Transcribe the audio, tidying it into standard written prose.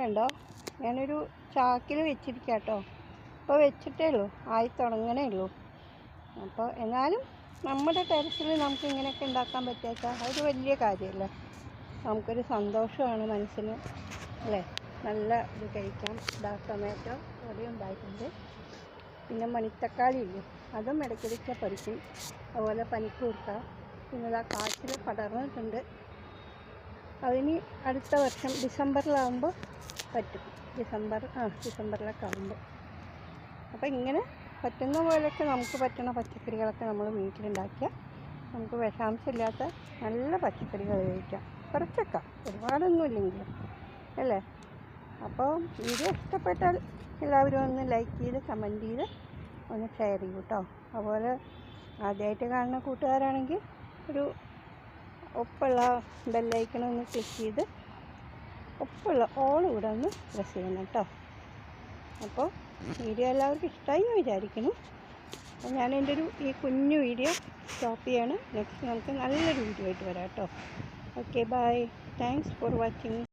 കണ്ടോ, ഞാനൊരു ചാക്കിൽ വെച്ചിരിക്കാം കേട്ടോ. ഇപ്പോൾ വെച്ചിട്ടേ ഉള്ളൂ, ആയി തുടങ്ങണേ ഉള്ളൂ. അപ്പോൾ എന്നാലും നമ്മുടെ ടെറസിൽ നമുക്ക് ഇങ്ങനെയൊക്കെ ഉണ്ടാക്കാൻ പറ്റിയാൽ അതൊരു വലിയ കാര്യമല്ലേ. നമുക്കൊരു സന്തോഷമാണ് മനസ്സിന്, അല്ലേ. നല്ല ഇത് കഴിക്കാം. ടൊമാറ്റോ ഇവിടെ ഉണ്ടായിട്ടുണ്ട്. പിന്നെ മണിത്തക്കാളി ഇല്ലേ, അതും ഇടയ്ക്കിടയ്ക്ക് പറിക്കും. അതുപോലെ പനിക്കൂർക്ക, പിന്നെ കാച്ചിൽ പടർന്നിട്ടുണ്ട്. അതിന് അടുത്ത വർഷം ഡിസംബറിലാകുമ്പോൾ പറ്റും. ഡിസംബറിലൊക്കെ ആകുമ്പോൾ. അപ്പോൾ ഇങ്ങനെ പറ്റുന്ന പോലെയൊക്കെ നമുക്ക് പറ്റുന്ന പച്ചക്കറികളൊക്കെ നമ്മൾ വീട്ടിലുണ്ടാക്കിയാൽ നമുക്ക് വിഷാംശമില്ലാത്ത നല്ല പച്ചക്കറികൾ കഴിക്കാം. കുറച്ചൊക്കെ, ഒരുപാടൊന്നും ഇല്ലെങ്കിലും, അല്ലേ. അപ്പോൾ വീഡിയോ ഇഷ്ടപ്പെട്ടാൽ എല്ലാവരും ഒന്ന് ലൈക്ക് ചെയ്ത് കമൻറ്റ് ചെയ്ത് ഒന്ന് ഷെയർ ചെയ്യൂ കേട്ടോ. അതുപോലെ ആദ്യമായിട്ട് കാണുന്ന കൂട്ടുകാരാണെങ്കിൽ ഒരു ഒപ്പുള്ള ബെല്ലൈക്കണൊന്ന് ക്ലിക്ക് ചെയ്ത് ഒപ്പുള്ള ഓൾ കൂടെ ഒന്ന് പ്രസ് ചെയ്യണം കേട്ടോ. അപ്പോൾ വീഡിയോ എല്ലാവർക്കും ഇഷ്ടമായി എന്ന് വിചാരിക്കുന്നു. അപ്പോൾ ഞാനെൻ്റെ ഈ കുഞ്ഞു വീഡിയോ സ്റ്റോപ്പ് ചെയ്യാണ്. നെക്സ്റ്റ് നമുക്ക് നല്ലൊരു വീഡിയോ ആയിട്ട് വരാം കേട്ടോ. Okay, bye. Thanks for watching.